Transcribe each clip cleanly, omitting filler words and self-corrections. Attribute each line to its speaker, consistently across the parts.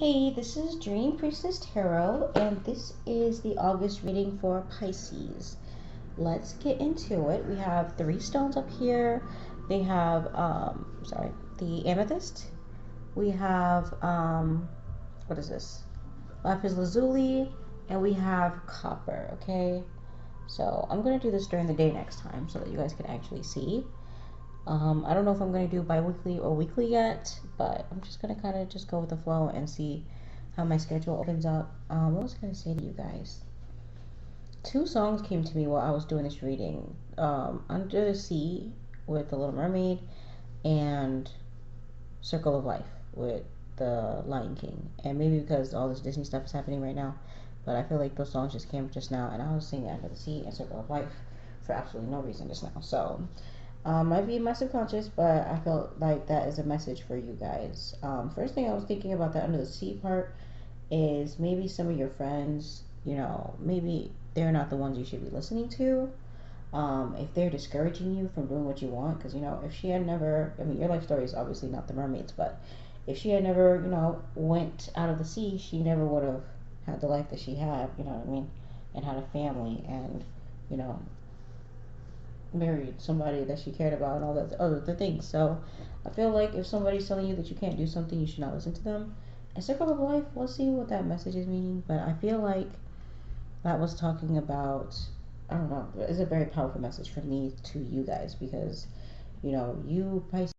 Speaker 1: Hey, this is Dream Priestess Tarot, and this is the August reading for Pisces. Let's get into it. We have three stones up here. They have, the amethyst. We have, what is this? Lapis lazuli, and we have copper, okay? So I'm going to do this during the day next time so that you guys can actually see. I don't know if I'm going to do bi-weekly or weekly yet, but I'm just going to kind of just go with the flow and see how my schedule opens up. What was I going to say to you guys? Two songs came to me while I was doing this reading. Under the Sea with The Little Mermaid and Circle of Life with The Lion King. And maybe because all this Disney stuff is happening right now, but I feel like those songs just came just now, and I was singing Under the Sea and Circle of Life for absolutely no reason just now. So might be my subconscious, but I felt like that is a message for you guys. First thing I was thinking about the Under the Sea part is maybe some of your friends, maybe they're not the ones you should be listening to. If they're discouraging you from doing what you want, because, if she had never, your life story is obviously not the mermaids, but if she had never, went out of the sea, she never would have had the life that she had, you know what I mean, and had a family and, you know, married somebody that she cared about and all that other things. So I feel like if somebody's telling you that you can't do something, you should not listen to them. And Circle of Life, let's see what that message is meaning. But I feel like that was talking about, I don't know, it's a very powerful message for me to you guys because, you Pisces.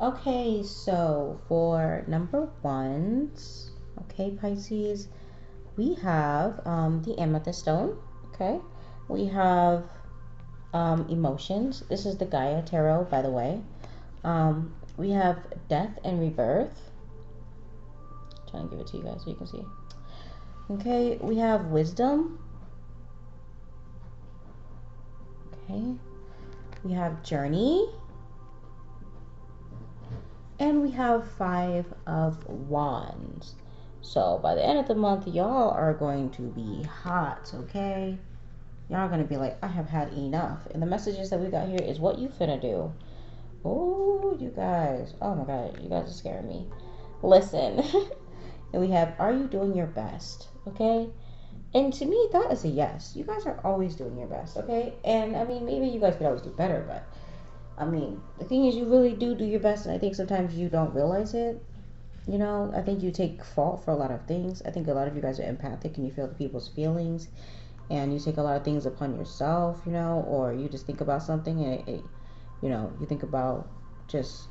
Speaker 1: Okay, so for number ones, okay, Pisces, we have the amethyst stone. Okay, we have emotions. This is the Gaia tarot, by the way. We have death and rebirth. I'm trying to give it to you guys so you can see. Okay, we have wisdom. Okay, we have journey. And we have 5 of Wands. So by the end of the month, y'all are going to be hot, okay? Y'all are going to be like, I have had enough. And the messages that we got here is what you finna do. Oh, you guys. Oh my God. You guys are scaring me. Listen. And we have, are you doing your best? Okay? And to me, that is a yes. You guys are always doing your best, okay? And I mean, maybe you guys could always do better, but I mean, the thing is, you really do your best, and I think sometimes you don't realize it. I think you take fault for a lot of things. I think a lot of you guys are empathic and you feel the people's feelings, and you take a lot of things upon yourself, or you just think about something and you think about just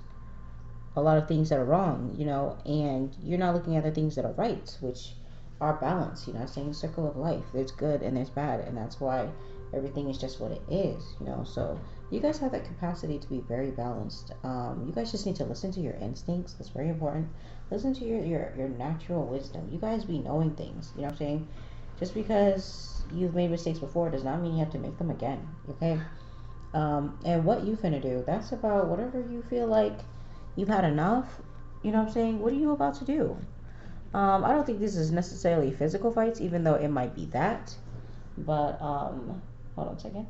Speaker 1: a lot of things that are wrong, and you're not looking at the things that are right, which are balanced. Saying circle of life, there's good and there's bad, and that's why everything is just what it is, so you guys have that capacity to be very balanced. You guys just need to listen to your instincts. That's very important. Listen to your natural wisdom. You guys be knowing things, you know what I'm saying? Just because you've made mistakes before does not mean you have to make them again, okay? And what you finna do, that's about whatever you feel like you've had enough, you know what I'm saying? What are you about to do? I don't think this is necessarily physical fights, even though it might be that. But hold on a second.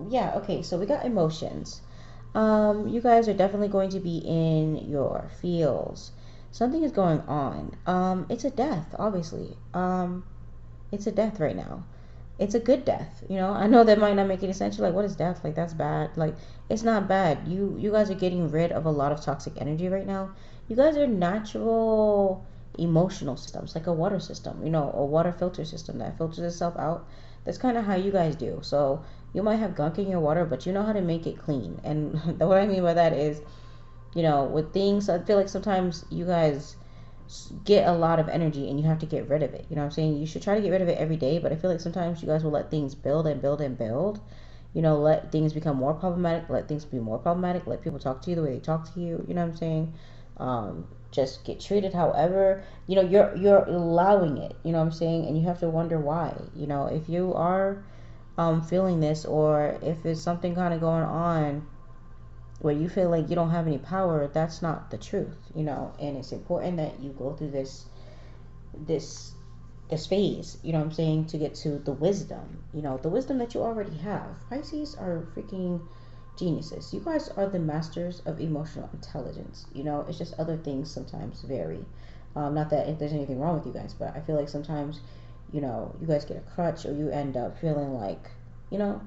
Speaker 1: Yeah, okay, so we got emotions. You guys are definitely going to be in your feels. Something is going on. It's a death, obviously. It's a death right now. It's a good death, I know that might not make any sense. You're like, what is death? Like, that's bad. Like, it's not bad. You guys are getting rid of a lot of toxic energy right now. You guys are natural emotional systems, like a water system, a water filter system that filters itself out. That's kind of how you guys do. So you might have gunk in your water, but you know how to make it clean. And what I mean by that is, with things, I feel like sometimes you guys get a lot of energy and you have to get rid of it. You know what I'm saying? You should try to get rid of it every day, but I feel like sometimes you guys will let things build and build and build. Let things become more problematic, let things be more problematic, let people talk to you the way they talk to you, you know what I'm saying? Just get treated however, you're allowing it, you know what I'm saying? And you have to wonder why. If you are feeling this, or if it's something kind of going on where you feel like you don't have any power, that's not the truth, you know. And it's important that you go through this this phase, you know what I'm saying, to get to the wisdom, you know, the wisdom that you already have. Pisces are freaking geniuses. You guys are the masters of emotional intelligence. You know, it's just other things sometimes vary. Not that if there's anything wrong with you guys, but I feel like sometimes, you know, you guys get a crutch or you end up feeling like, you know,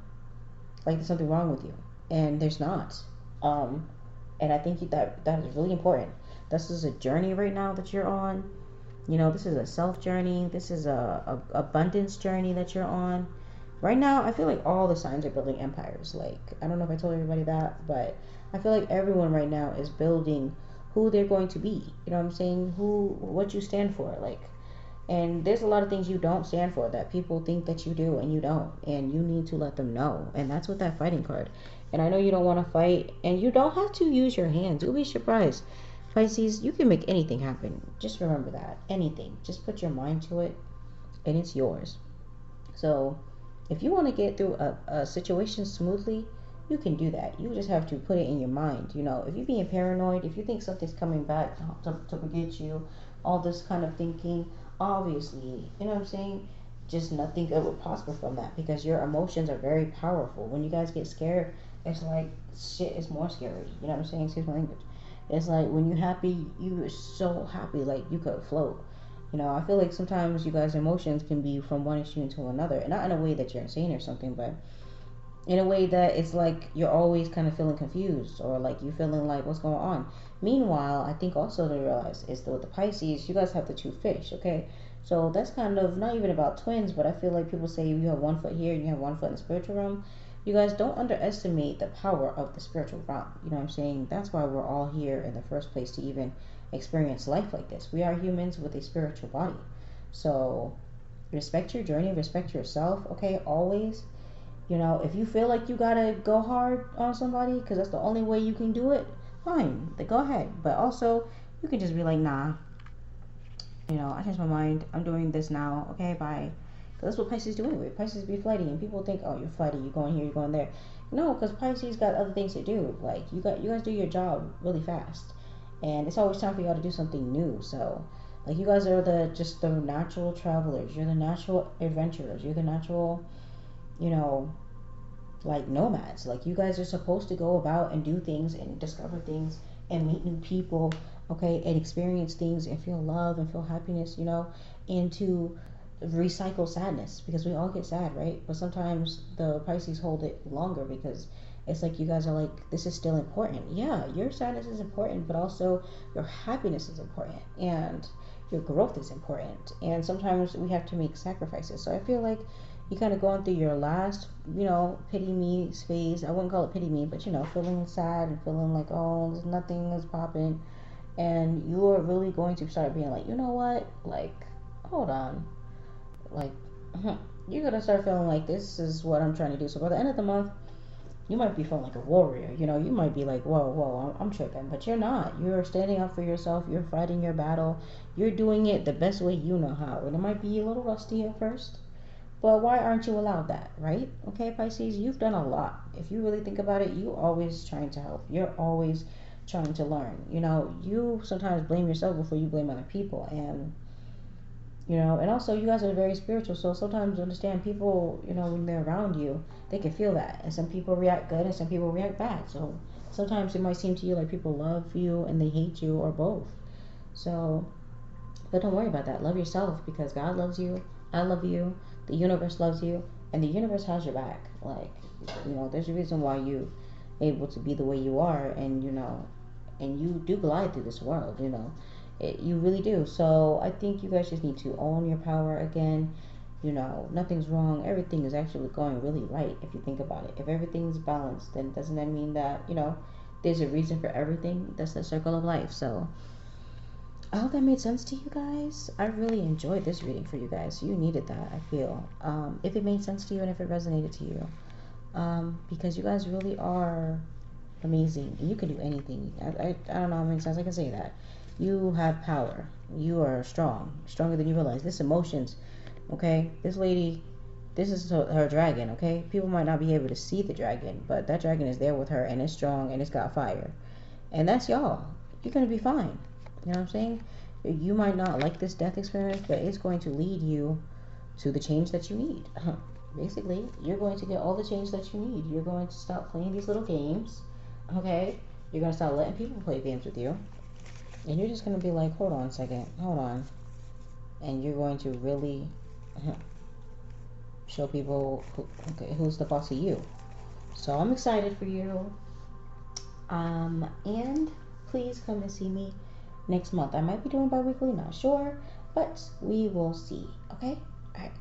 Speaker 1: like there's something wrong with you, and there's not. Um, and I think that is really important. This is a journey right now that you're on. You know, this is a self journey. This is a abundance journey that you're on. Right now, I feel like all the signs are building empires. Like, I don't know if I told everybody that, but I feel like everyone right now is building who they're going to be. You know what I'm saying? What you stand for. Like, and there's a lot of things you don't stand for that people think that you do and you don't. And you need to let them know. And that's with that fighting card. And I know you don't want to fight. And you don't have to use your hands. You'll be surprised. Pisces, you can make anything happen. Just remember that. Anything. Just put your mind to it. And it's yours. So if you want to get through a situation smoothly, you can do that. You just have to put it in your mind. You know, if you're being paranoid, if you think something's coming back to get you, all this kind of thinking, obviously, you know what I'm saying? Just nothing good will prosper from that because your emotions are very powerful. When you guys get scared, it's like shit is more scary. You know what I'm saying? Excuse my language. It's like when you're happy, you are so happy, like you could float. You know, I feel like sometimes you guys' emotions can be from one extreme to another, and not in a way that you're insane or something, but in a way that it's like you're always kind of feeling confused or like you feeling like what's going on. Meanwhile, I think also to realize is that with the Pisces, you guys have the two fish, okay? So that's kind of not even about twins, but I feel like people say you have one foot here and you have one foot in the spiritual realm. You guys don't underestimate the power of the spiritual realm. You know what I'm saying? That's why we're all here in the first place to even experience life like this. We are humans with a spiritual body. So respect your journey, respect yourself, okay? Always. You know, if you feel like you gotta go hard on somebody because that's the only way you can do it, fine, then go ahead. But also, you can just be like, nah, you know, I changed my mind. I'm doing this now. Okay, bye. Because that's what Pisces do anyway. Pisces be flighty, and people think, oh, you're flighty. You're going here. You're going there. No, because Pisces got other things to do. Like you guys do your job really fast, and it's always time for y'all to do something new. So, like you guys are just the natural travelers. You're the natural adventurers. You're the natural, you know, like nomads. Like you guys are supposed to go about and do things and discover things and meet new people, okay, and experience things and feel love and feel happiness, you know, and to recycle sadness because we all get sad, right? But sometimes the Pisces hold it longer because it's like you guys are like, this is still important. Yeah, your sadness is important, but also your happiness is important and your growth is important. And sometimes we have to make sacrifices. So I feel like you kind of going through your last, you know, pity me phase. I wouldn't call it pity me, but you know, feeling sad and feeling like, oh, there's nothing is popping. And you're really going to start being like, you know what? Like, hold on. Like, you're going to start feeling like this is what I'm trying to do. So by the end of the month, you might be feeling like a warrior. You know, you might be like, whoa, I'm tripping. But you're not. You're standing up for yourself. You're fighting your battle. You're doing it the best way you know how. And it might be a little rusty at first. But why aren't you allowed that, right? Okay, Pisces, you've done a lot. If you really think about it, you always trying to help. You're always trying to learn. You know, you sometimes blame yourself before you blame other people. And, you know, and also you guys are very spiritual. So sometimes you understand people, you know, when they're around you, they can feel that. And some people react good and some people react bad. So sometimes it might seem to you like people love you and they hate you or both. So, but don't worry about that. Love yourself because God loves you. I love you. The universe loves you, and the universe has your back. Like, you know, there's a reason why you able to be the way you are, and you know, and you do glide through this world. You know, you really do. So I think you guys just need to own your power again. You know, nothing's wrong. Everything is actually going really right if you think about it. If everything's balanced, then doesn't that mean that, you know, there's a reason for everything? That's the circle of life. So I hope that made sense to you guys. I really enjoyed this reading for you guys. You needed that, I feel. If it made sense to you and if it resonated to you. Because you guys really are amazing. And you can do anything. I don't know how many times I can say that. You have power. You are strong. Stronger than you realize. This emotions, okay? This lady this is her dragon, okay? People might not be able to see the dragon, but that dragon is there with her, and it's strong, and it's got fire. And that's y'all. You're going to be fine. You know what I'm saying? You might not like this death experience, but it's going to lead you to the change that you need. Basically, you're going to get all the change that you need. You're going to stop playing these little games, okay? You're going to start letting people play games with you. And you're just going to be like, hold on a second, hold on. And you're going to really show people who's the boss of you. So I'm excited for you. And please come and see me next month. I might be doing bi-weekly, not sure, but we will see. Okay? All right.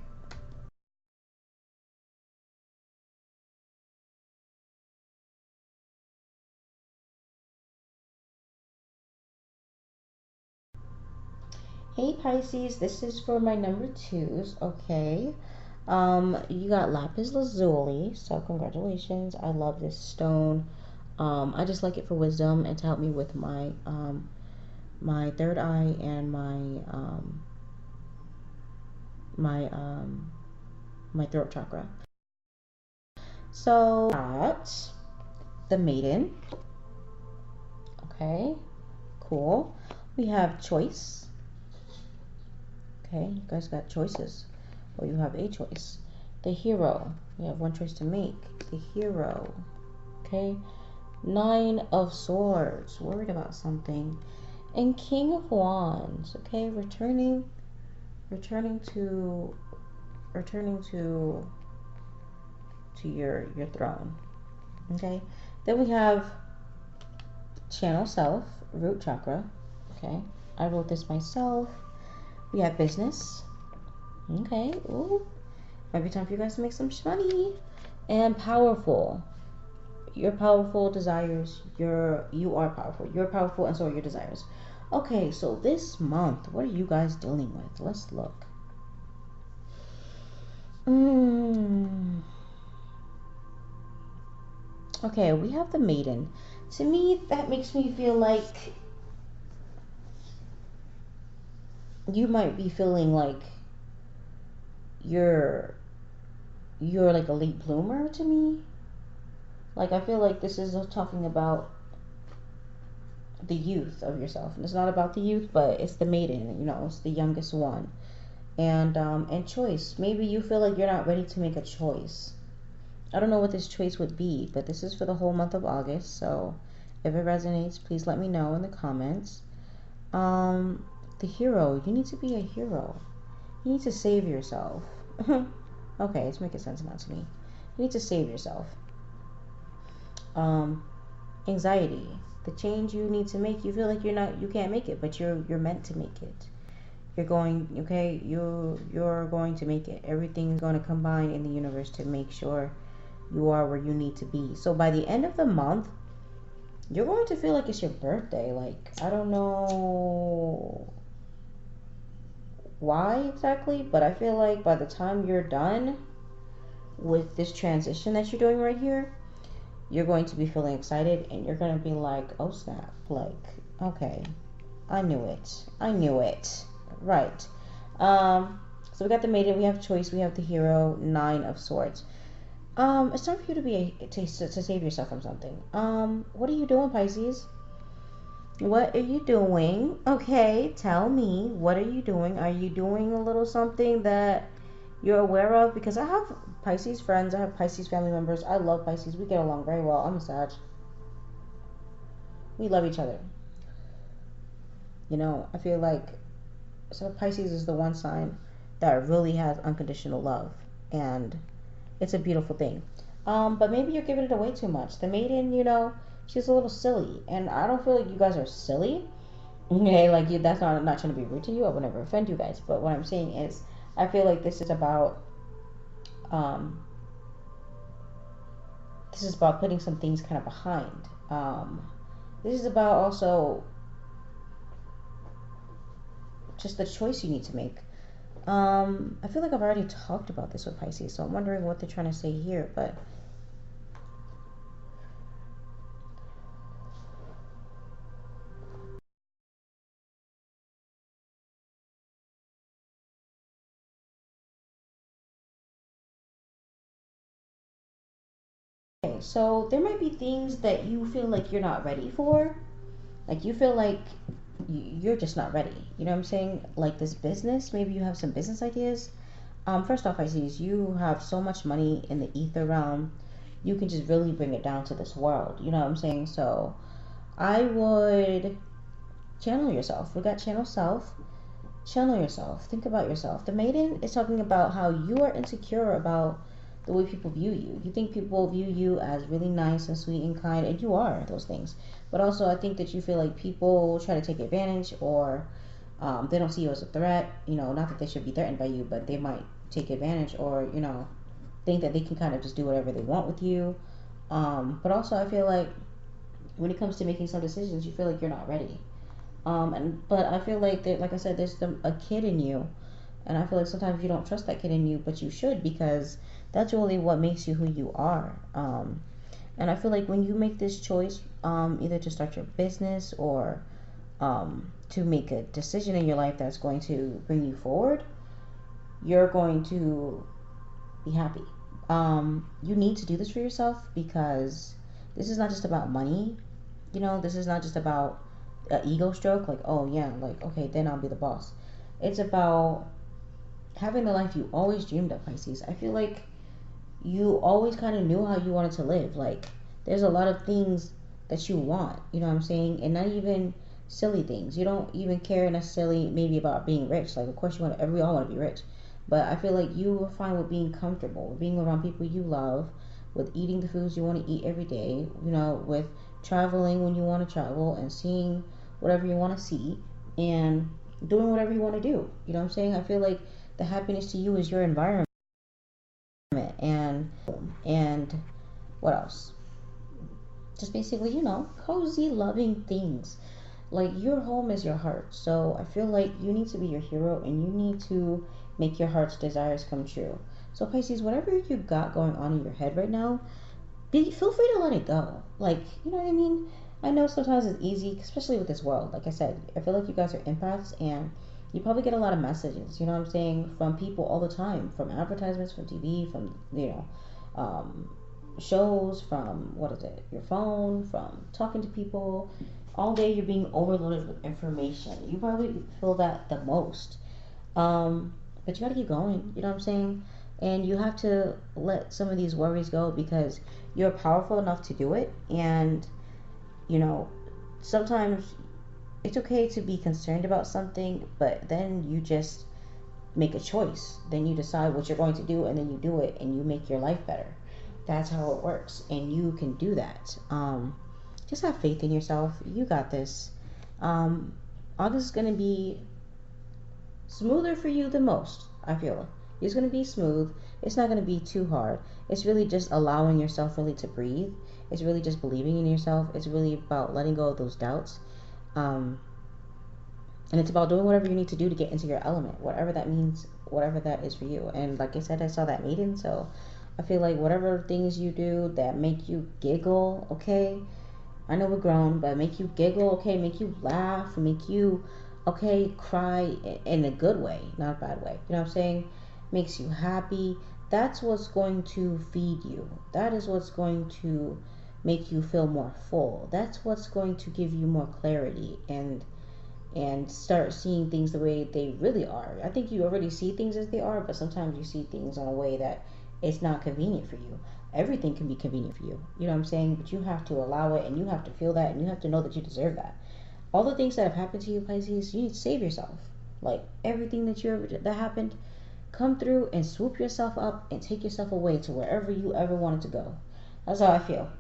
Speaker 1: Hey Pisces, this is for my number twos, okay? You got lapis lazuli, so congratulations. I love this stone. I just like it for wisdom and to help me with my my third eye and my my throat chakra. So got the maiden. Okay, cool. We have choice. Okay, you guys got choices. Or you have a choice. The hero. You have one choice to make. The hero. Okay. 9 of swords. Worried about something. And King of Wands. Okay, returning to your throne. Okay. Then we have channel self, root chakra. Okay. I wrote this myself. We have business. Okay. Ooh. Might be time for you guys to make some money. And powerful. You're powerful, desires. You are powerful. You're powerful, and so are your desires. Okay, so this month, what are you guys dealing with? Let's look. Okay, we have the maiden. To me, that makes me feel like you might be feeling like you're like a late bloomer to me. Like, I feel like this is talking about the youth of yourself. And it's not about the youth, but it's the maiden, you know, it's the youngest one. And choice. Maybe you feel like you're not ready to make a choice. I don't know what this choice would be, but this is for the whole month of August. So if it resonates, please let me know in the comments. The hero. You need to be a hero. You need to save yourself. Okay, it's making sense now to me. You need to save yourself. Anxiety. The change you need to make, you feel like you can't make it, but you're meant to make it. You're going, okay, you're going to make it. Everything's going to combine in the universe to make sure you are where you need to be. So by the end of the month, you're going to feel like it's your birthday. Like, I don't know why exactly, but I feel like by the time you're done with this transition that you're doing right here, you're going to be feeling excited, and you're going to be like, oh snap, like, okay, I knew it. Right. So we got the maiden, we have choice, we have the hero, 9 of swords. It's time for you to save yourself from something. What are you doing, Pisces? What are you doing? Okay, tell me, what are you doing? Are you doing a little something that you're aware of? Because I have Pisces friends, I have Pisces family members. I love Pisces. We get along very well. I'm a Sag. We love each other. You know, I feel like Pisces is the one sign that really has unconditional love, and it's a beautiful thing. But maybe you're giving it away too much. The maiden, you know, she's a little silly, and I don't feel like you guys are silly. Okay, like you, that's not trying to be rude to you. I would never offend you guys. But what I'm saying is, I feel like this is about putting some things kind of behind. This is about also just the choice you need to make. I feel like I've already talked about this with Pisces, so I'm wondering what they're trying to say here, but So there might be things that you feel like you're not ready for. Like you feel like you're just not ready. You know what I'm saying? Like this business, maybe you have some business ideas. First off, Pisces, you have so much money in the ether realm. You can just really bring it down to this world. You know what I'm saying? So I would channel yourself. We got channel self. Channel yourself. Think about yourself. The maiden is talking about how you are insecure about the way people view you. You think people view you as really nice and sweet and kind, and you are those things. But also, I think that you feel like people try to take advantage, or they don't see you as a threat. You know, not that they should be threatened by you, but they might take advantage, or think that they can kind of just do whatever they want with you. But also, I feel like when it comes to making some decisions, you feel like you're not ready. But I feel like that, like I said, there's a kid in you, and I feel like sometimes you don't trust that kid in you, but you should, because that's really what makes you who you are. And I feel like when you make this choice, either to start your business or to make a decision in your life that's going to bring you forward, you're going to be happy. You need to do this for yourself, because this is not just about money. This is not just about an ego stroke, like, oh yeah, like, okay, then I'll be the boss. It's about having the life you always dreamed of, Pisces. I feel like you always kind of knew how you wanted to live. Like, there's a lot of things that you want, you know what I'm saying? And not even silly things. You don't even care necessarily maybe about being rich. Like, of course, we all want to be rich. But I feel like you are fine with being comfortable, with being around people you love, with eating the foods you want to eat every day, with traveling when you want to travel, and seeing whatever you want to see, and doing whatever you want to do. You know what I'm saying? I feel like the happiness to you is your environment, and what else? Just basically, cozy, loving things. Like, your home is your heart. So I feel like you need to be your hero, and you need to make your heart's desires come true. So Pisces, whatever you got going on in your head right now, feel free to let it go. Like, you know what I mean? I know sometimes it's easy, especially with this world. Like I said, I feel like you guys are empaths, and you probably get a lot of messages, you know what I'm saying, from people all the time, from advertisements, from TV, from, um, shows, from, what is it, your phone, from talking to people. All day you're being overloaded with information. You probably feel that the most. Um, but you gotta keep going, you know what I'm saying? And you have to let some of these worries go, because you're powerful enough to do it. And, you know, sometimes it's okay to be concerned about something, but then you just make a choice. Then you decide what you're going to do, and then you do it, and you make your life better. That's how it works, and you can do that. Just have faith in yourself. You got this. Um, August is going to be smoother for you than most, I feel. It's going to be smooth. It's not going to be too hard. It's really just allowing yourself really to breathe. It's really just believing in yourself. It's really about letting go of those doubts. Um, and it's about doing whatever you need to do to get into your element, whatever that means, whatever that is for you. And like I said, I saw that maiden, so I feel like whatever things you do that make you giggle, okay? I know we're grown, but make you giggle, okay? Make you laugh, make you, okay, cry in a good way, not a bad way. You know what I'm saying? Makes you happy. That's what's going to feed you. That is what's going to make you feel more full. That's what's going to give you more clarity, and start seeing things the way they really are. I think you already see things as they are, but sometimes you see things in a way that it's not convenient for you. Everything can be convenient for you. You know what I'm saying? But you have to allow it, and you have to feel that, and you have to know that you deserve that. All the things that have happened to you, Pisces, you need to save yourself. Like, everything that happened, come through and swoop yourself up and take yourself away to wherever you ever wanted to go. That's how I feel.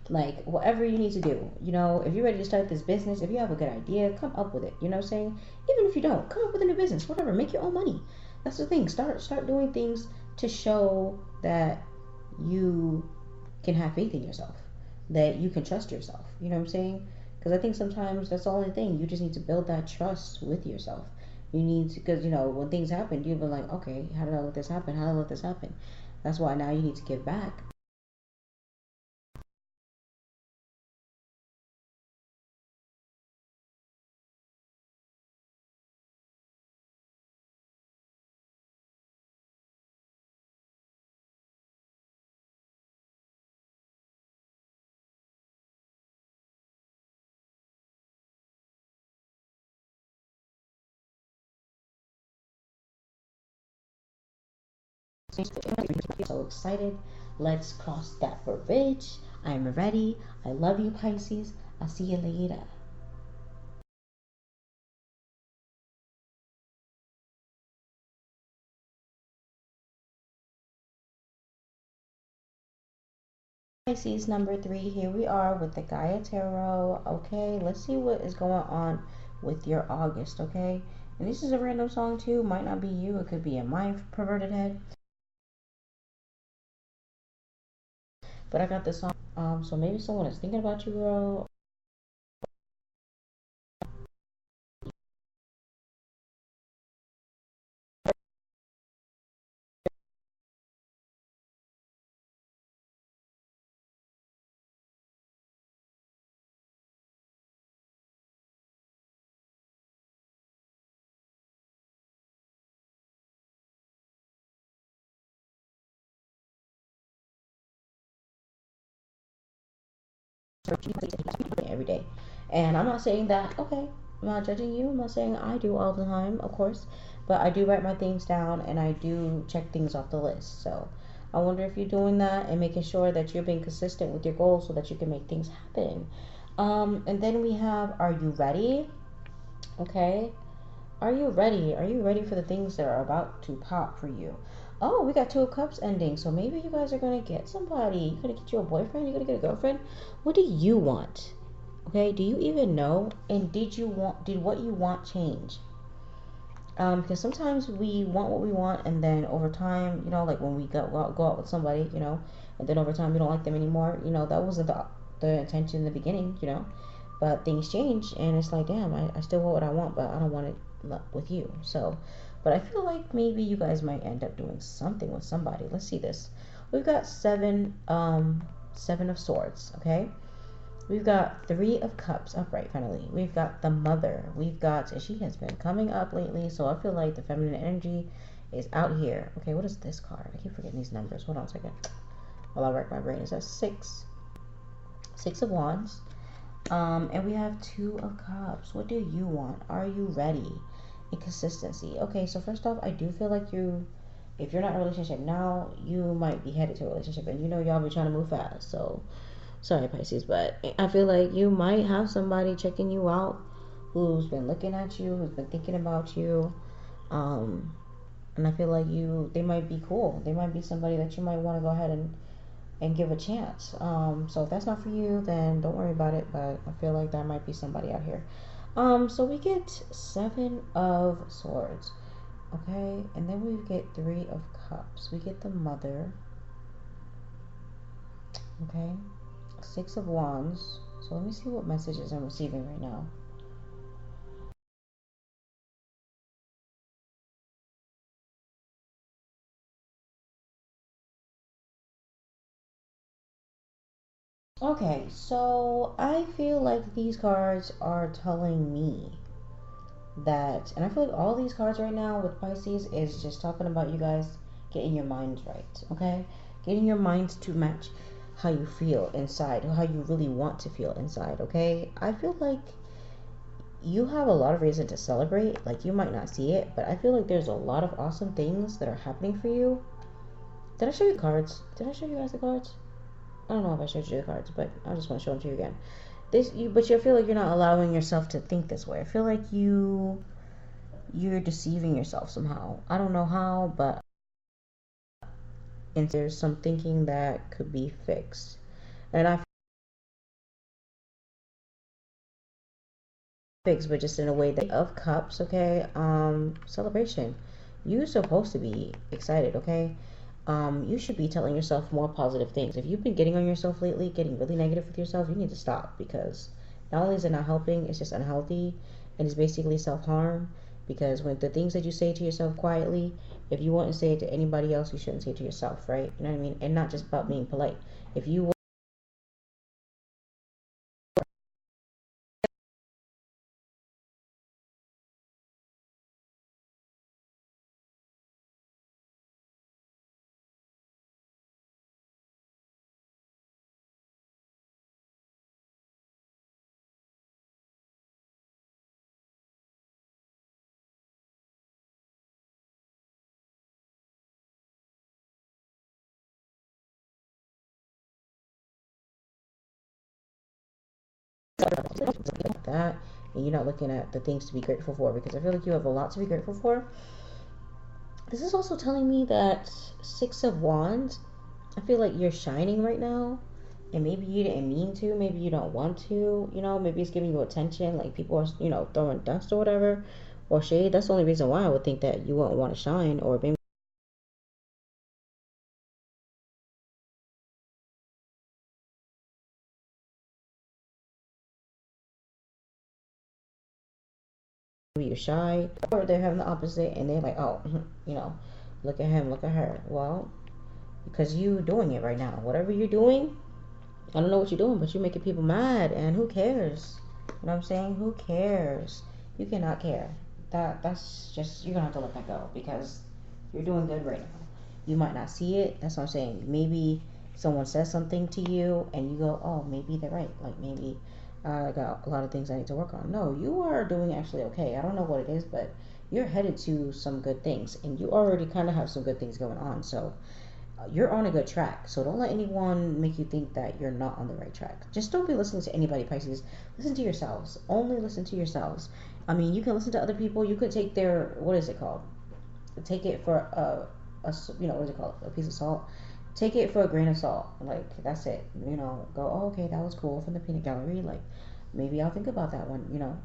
Speaker 1: Like, whatever you need to do, if you're ready to start this business, if you have a good idea, come up with it. You know what I'm saying? Even if you don't, come up with a new business, whatever, make your own money. That's the thing. Start doing things to show that you can have faith in yourself, that you can trust yourself. You know what I'm saying? Because I think sometimes that's the only thing. You just need to build that trust with yourself. You need to, because when things happen, you've been like, okay, how did I let this happen? How did I let this happen? That's why now you need to give back. So excited. Let's cross that bridge. I'm ready. I love you, Pisces. I'll see you later. Pisces number 3, here we are with the Gaia Tarot. Okay, let's see what is going on with your August, okay? And this is a random song too, might not be you, it could be in my perverted head. But I got this song, so maybe someone is thinking about you, girl. Every day. And I'm not saying that, okay, I'm not judging you. I'm not saying I do all the time, of course. But I do write my things down and I do check things off the list. So I wonder if you're doing that and making sure that you're being consistent with your goals so that you can make things happen. And then we have, are you ready? Okay. Are you ready? Are you ready for the things that are about to pop for you? Oh, we got 2 of Cups ending. So maybe you guys are going to get somebody. You're going to get you a boyfriend. You're going to get a girlfriend. What do you want? Okay, do you even know? And did what you want change? Because sometimes we want what we want, and then over time, like when we go out with somebody, and then over time you don't like them anymore. That wasn't the intention in the beginning, but things change, and it's like, damn, I still want what I want, but I don't want it with you. So, but I feel like maybe you guys might end up doing something with somebody. Let's see this. We've got 7 of Swords. Okay. We've got 3 of Cups upright, finally. We've got the Mother. We've got, she has been coming up lately, so I feel like the feminine energy is out here. Okay, what is this card? I keep forgetting these numbers. Hold on a second. While I work my brain. Is that 6? 6 of Wands. And we have 2 of Cups. What do you want? Are you ready? And consistency. Okay, so first off, I do feel like if you're not in a relationship now, you might be headed to a relationship. And y'all be trying to move fast, so sorry, Pisces, but I feel like you might have somebody checking you out who's been looking at you, who's been thinking about you. And I feel like they might be cool. They might be somebody that you might want to go ahead and give a chance. So if that's not for you, then don't worry about it. But I feel like that might be somebody out here. So we get 7 of Swords. Okay, and then we get 3 of Cups. We get the Mother. Okay. 6 of Wands. So let me see what messages I'm receiving right now. Okay, so I feel like these cards are telling me that, and I feel like all these cards right now with Pisces is just talking about you guys getting your minds right, okay? Getting your minds to match how you feel inside, or how you really want to feel inside, okay? I feel like you have a lot of reason to celebrate. Like, you might not see it, but I feel like there's a lot of awesome things that are happening for you. Did I show you cards? Did I show you guys the cards? I don't know if I showed you the cards, but I just want to show them to you again. But you feel like you're not allowing yourself to think this way. I feel like you're deceiving yourself somehow. I don't know how, but there's some thinking that could be fixed. And I fixed, but just in a way that of Cups, okay? Celebration. You're supposed to be excited, okay? You should be telling yourself more positive things. If you've been getting on yourself lately, getting really negative with yourself, you need to stop, because not only is it not helping, it's just unhealthy, and it's basically self-harm. Because when the things that you say to yourself quietly, if you want to say it to anybody else, you shouldn't say it to yourself, right? You know what I mean? And not just about being polite. If you that, and you're not looking at the things to be grateful for, because I feel like you have a lot to be grateful for. This is also telling me that Six of Wands, I feel like you're shining right now, and maybe you didn't mean to, maybe you don't want to, maybe it's giving you attention, like people are, throwing dust or whatever, or shade. That's the only reason why I would think that you wouldn't want to shine, or maybe you're shy, or they're having the opposite, and they're like, oh, you know, look at him, look at her. Well, because you doing it right now, whatever you're doing, I don't know what you're doing, but you're making people mad, and who cares? You know what I'm saying? Who cares? You cannot care. That's just, you're gonna have to let that go, because you're doing good right now. You might not see it. That's what I'm saying. Maybe someone says something to you, and you go, oh, maybe they're right. Like, maybe I got a lot of things I need to work on. No, you are doing actually okay. I don't know what it is, but you're headed to some good things, and you already kind of have some good things going on. So you're on a good track. So don't let anyone make you think that you're not on the right track. Just don't be listening to anybody, Pisces. Listen to yourselves. Only listen to yourselves. I mean, you can listen to other people. You could take their, what is it called? Take it for what is it called? A piece of salt. Take it for a grain of salt. Like, that's it. Go, oh, okay, that was cool from the peanut gallery. Like, maybe I'll think about that one,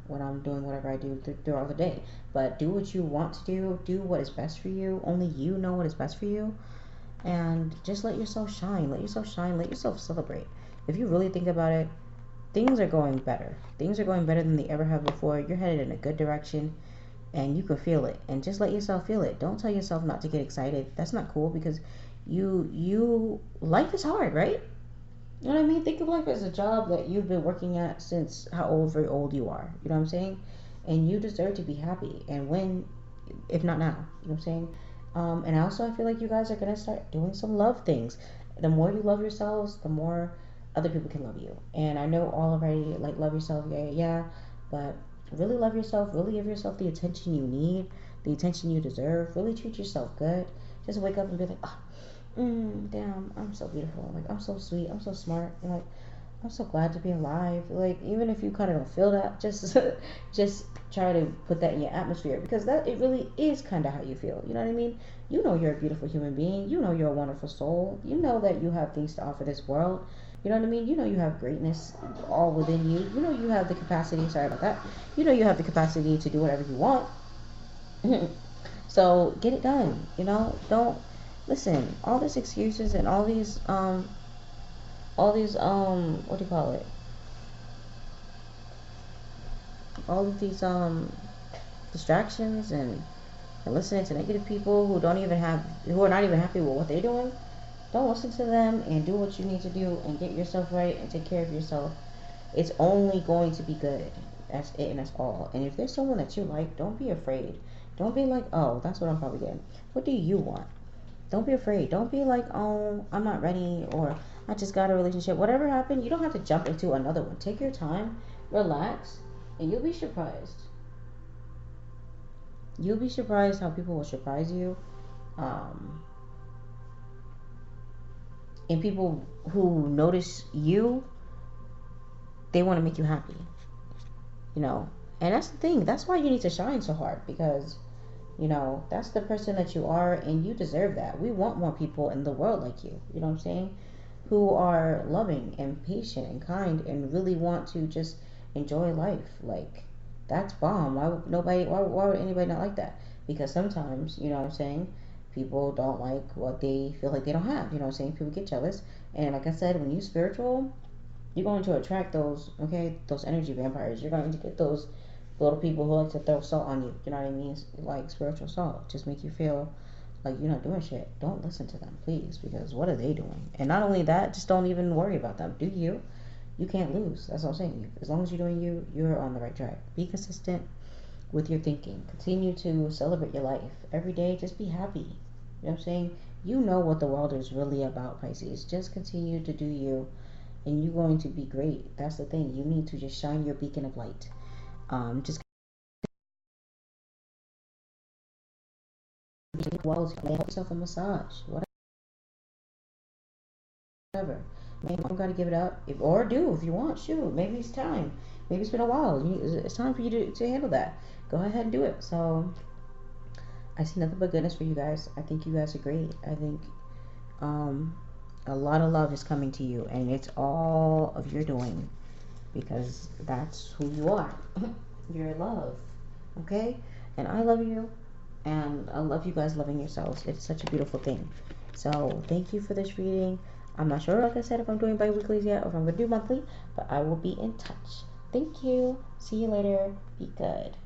Speaker 1: when I'm doing whatever I do throughout the day. But do what you want to do. Do what is best for you. Only you know what is best for you. And just let yourself shine. Let yourself shine. Let yourself celebrate. If you really think about it, things are going better. Things are going better than they ever have before. You're headed in a good direction, and you can feel it. And just let yourself feel it. Don't tell yourself not to get excited. That's not cool, because life is hard, right? You know what I mean? Think of life as a job that you've been working at since however old you are. You know what I'm saying? And you deserve to be happy. And when, if not now, you know what I'm saying? And also, I feel like you guys are gonna start doing some love things. The more you love yourselves, the more other people can love you. And I know all already, like, love yourself, yeah, yeah, but really love yourself. Really give yourself the attention you need, the attention you deserve. Really treat yourself good. Just wake up and be like, oh, damn, I'm so beautiful. Like, I'm so sweet. I'm so smart. And like, I'm so glad to be alive. Like, even if you kind of don't feel that, just just try to put that in your atmosphere, because that, it really is kind of how you feel. You know what I mean? You know you're a beautiful human being. You know you're a wonderful soul. You know that you have things to offer this world. You know what I mean? You know you have greatness all within you. You know you have the capacity. Sorry about that. You know you have the capacity to do whatever you want. So get it done. Don't listen. All these excuses and all these what do you call it? All of these distractions, and listening to negative people who are not even happy with what they're doing. Don't listen to them, and do what you need to do, and get yourself right, and take care of yourself. It's only going to be good. That's it, and that's all. And if there's someone that you like, don't be afraid. Don't be like, oh, that's what I'm probably getting. What do you want? Don't be afraid. Don't be like, oh, I'm not ready, or I just got a relationship. Whatever happened, you don't have to jump into another one. Take your time, relax, and you'll be surprised. You'll be surprised how people will surprise you. Um, and people who notice you, they want to make you happy. You know, and that's the thing. That's why you need to shine so hard, because that's the person that you are, and you deserve that. We want more people in the world like you. You know what I'm saying? Who are loving and patient and kind, and really want to just enjoy life. Like, that's bomb. Why would anybody not like that? Because sometimes, you know what I'm saying, people don't like what they feel like they don't have. You know what I'm saying? People get jealous. And like I said, when you're spiritual, you're going to attract those energy vampires. You're going to get those little people who like to throw salt on you. You know what I mean? Like spiritual salt. Just make you feel like you're not doing shit. Don't listen to them, please, because what are they doing? And not only that, just don't even worry about them. Do you? You can't lose. That's what I'm saying. As long as you're doing you, you're on the right track. Be consistent with your thinking. Continue to celebrate your life. Every day, just be happy. You know what I'm saying? You know what the world is really about, Pisces. Just continue to do you, and you're going to be great. That's the thing. You need to just shine your beacon of light. Just help yourself a massage, whatever. You don't gotta give it up, or do if you want. Shoot, maybe it's time. Maybe it's been a while. It's time for you to handle that. Go ahead and do it. So I see nothing but goodness for you guys. I think you guys are great. I think a lot of love is coming to you, and it's all of your doing because that's who you are. You're love, okay? And I love you, and I love you guys loving yourselves. It's such a beautiful thing. So thank you for this reading. I'm not sure, like I said, if I'm doing bi-weeklies yet or if I'm going to do monthly, but I will be in touch. Thank you. See you later. Be good.